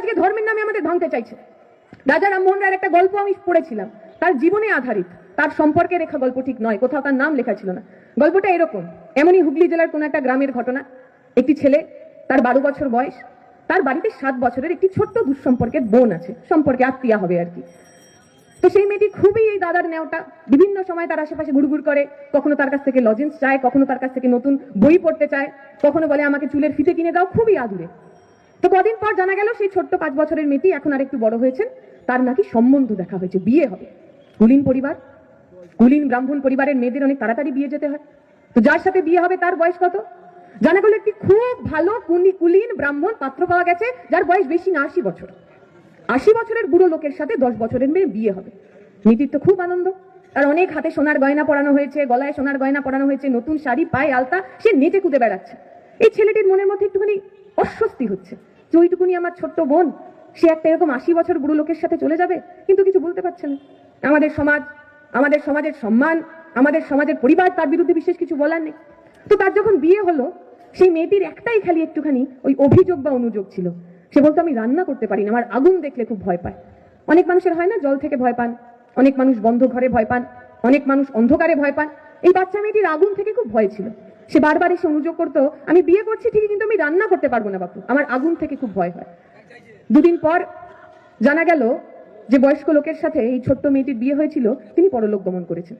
আজকে ধর্মের নামে আমাদের ভাঙতে চাইছে। রাজা রামমোহন রায়ের একটা গল্প আমি পড়েছিলাম, তার জীবনে আধারিত, তার সম্পর্কে লেখা গল্প ঠিক নয়, কোথাও তার নাম লেখা ছিল না। গল্পটা এরকম, এমনই হুগলি জেলার কোন একটা গ্রামের ঘটনা। একটি ছেলে, তার 12 বছর বয়স, তার বাড়িতে 7 বছরের একটি ছোট্ট দুঃসম্পর্কের বোন আছে, সম্পর্কে আত্মীয়া হবে আর কি। তো সেই মেয়েটি খুবই এই দাদার নেওটা, বিভিন্ন সময় তার আশেপাশে ঘুরঘুর করে, কখনো তার কাছ থেকে লজেন্স চায়, কখনো তার কাছ থেকে নতুন বই পড়তে চায়, কখনো বলে আমাকে চুলের ফিতে কিনে দাও, খুবই আদুরে। তো কদিন পর জানা গেল সেই ছোট্ট 5 বছরের মেয়েটি এখন আর একটু বড় হয়েছেন, তার নাকি সম্বন্ধ দেখা হয়েছে, বিয়ে হবে। কুলীন পরিবার, কুলীন ব্রাহ্মণ পরিবারের মেয়েদের অনেক তাড়াতাড়ি বিয়ে যেতে হয়। তো যার সাথে বিয়ে হবে তার বয়স কত? জানা গেল একটি খুব ভালো কুলীন ব্রাহ্মণ পাত্র পাওয়া গেছে, যার বয়স বেশি না, 80 বছর। 80 বছরের বুড়ো লোকের সাথে 10 বছরের মেয়ে বিয়ে হবে। মেয়েটির তো খুব আনন্দ, আর অনেক হাতে সোনার গয়না পরানো হয়েছে, গলায় সোনার গয়না পরানো হয়েছে, নতুন শাড়ি, পায়ে আলতা, সে নেচে কুদে বেড়াচ্ছে। এই ছেলেটির মনের মধ্যে একটুখানি অস্বস্তি হচ্ছে যে ওইটুকুনি আমার ছোট্ট বোন, সে একটা এরকম 80 বছর বুড়ো লোকের সাথে চলে যাবে, কিন্তু কিছু বলতে পারছে না। আমাদের সমাজ, আমাদের সমাজের সম্মান, আমাদের সমাজের পরিবার, তার বিরুদ্ধে বিশেষ কিছু বলার নেই। তো তার যখন বিয়ে হলো, সেই মেয়েটির একটাই খালি একটুখানি ওই অভিযোগ বা অনুযোগ ছিল। সে বলতো আমি রান্না করতে পারি না, আমার আগুন দেখলে খুব ভয় পায়। অনেক মানুষের হয় না, জল থেকে ভয় পান, অনেক মানুষ বন্ধ ঘরে ভয় পান, অনেক মানুষ অন্ধকারে ভয় পান। এই বাচ্চা মেয়েটির আগুন থেকে খুব ভয় ছিল। সে বারবার এসে অনুযোগ করতো, আমি বিয়ে করছি ঠিকই, কিন্তু আমি রান্না করতে পারবো না বাপু, আমার আগুন থেকে খুব ভয় হয়। 2 দিন পর জানা গেল যে বয়স্ক লোকের সাথে এই ছোট্ট মেয়েটির বিয়ে হয়েছিল, তিনি পরলোক গমন করেছেন।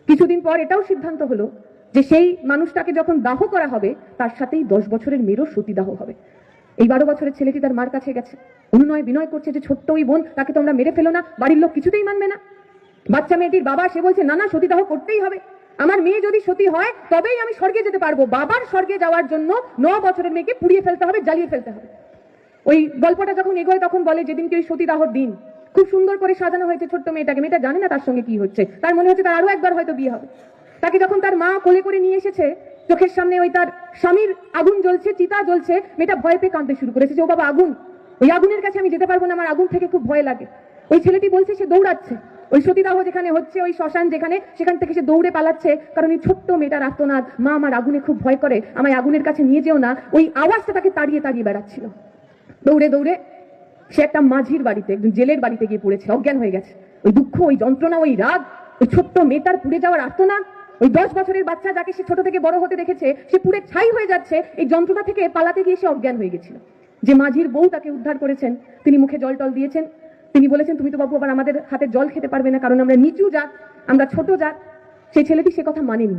কিছুদিন পর এটাও সিদ্ধান্ত হলো যে সেই মানুষটাকে যখন দাহ করা হবে, তার সাথেই 10 বছরের মেয়েরও সতীদাহ হবে। এই 12 বছরের ছেলেটি তার মার কাছে গেছে, অনুনয় বিনয় করছে যে ছোট্ট ওই বোন, তাকে তোমরা মেরে ফেলো না, বাড়ির লোক কিছুতেই মানবে না। বাচ্চা মেয়েটির বাবা, সে বলছে না না, সতীদাহ করতেই হবে, আমার মেয়ে যদি সতী হয় তবেই আমি স্বর্গে যেতে পারবো। বাবার স্বর্গে যাওয়ার জন্য 9 বছরের মেয়েকে পুড়িয়ে ফেলতে হবে, জ্বালিয়ে ফেলতে হবে। ওই গল্পটা যখন এগোয় তখন বলে যেদিনকে ওই সতীদাহর দিন, খুব সুন্দর করে সাজানো হয়েছে ছোট্ট মেয়েটাকে, মেয়েটা জানে না তার সঙ্গে কি হচ্ছে, তার মনে হচ্ছে তার আরো একবার হয়তো বিয়ে হবে। তাকে যখন তার মা কোলে করে নিয়ে এসেছে, চোখের সামনে ওই তার স্বামীর আগুন জ্বলছে, চিতা জ্বলছে, মেয়েটা ভয় পেয়ে কাঁদতে শুরু করেছে যে ও বাবা আগুন, ওই আগুনের কাছে আমি যেতে পারবো না, আমার আগুন থেকে খুব ভয় লাগে। ওই ছেলেটি বলছে সে দৌড়াচ্ছে, ওই সতীদাহ যেখানে হচ্ছে, ওই শ্মশান যেখানে, সেখান থেকে সে দৌড়ে পালাচ্ছে, কারণ এই ছোট্ট মেয়েটার আর্তনাদ, মা আমার আগুনে খুব ভয় করে, আমায় আগুনের কাছে নিয়ে যেও না, ওই আওয়াজটা তাকে তাড়িয়ে তাড়িয়ে বেড়াচ্ছিল। দৌড়ে দৌড়ে সে একটা মাঝির বাড়িতে, একজন জেলের বাড়িতে গিয়ে পড়েছে, অজ্ঞান হয়ে গেছে। ওই দুঃখ, ওই যন্ত্রণা, ওই রাগ, ওই ছোট্ট মেয়েটার পুড়ে যাওয়ার আর্তনাদ, ওই 10 বছরের বাচ্চা যাকে সে ছোট থেকে বড় হতে দেখেছে, সে পুড়ে ছাই হয়ে যাচ্ছে, এই যন্ত্রণা থেকে পালাতে গিয়ে সে অজ্ঞান হয়ে গেছিল। যে মাঝির বউ তাকে উদ্ধার করেছেন, তিনি মুখে জল টল দিয়েছেন, তিনি বলেছেন তুমি তো বাবু আবার আমাদের হাতে জল খেতে পারবে না, কারণ আমরা নিচু জাত, আমরা ছোট জাত। সেই ছেলেটি সে কথা মানেনি।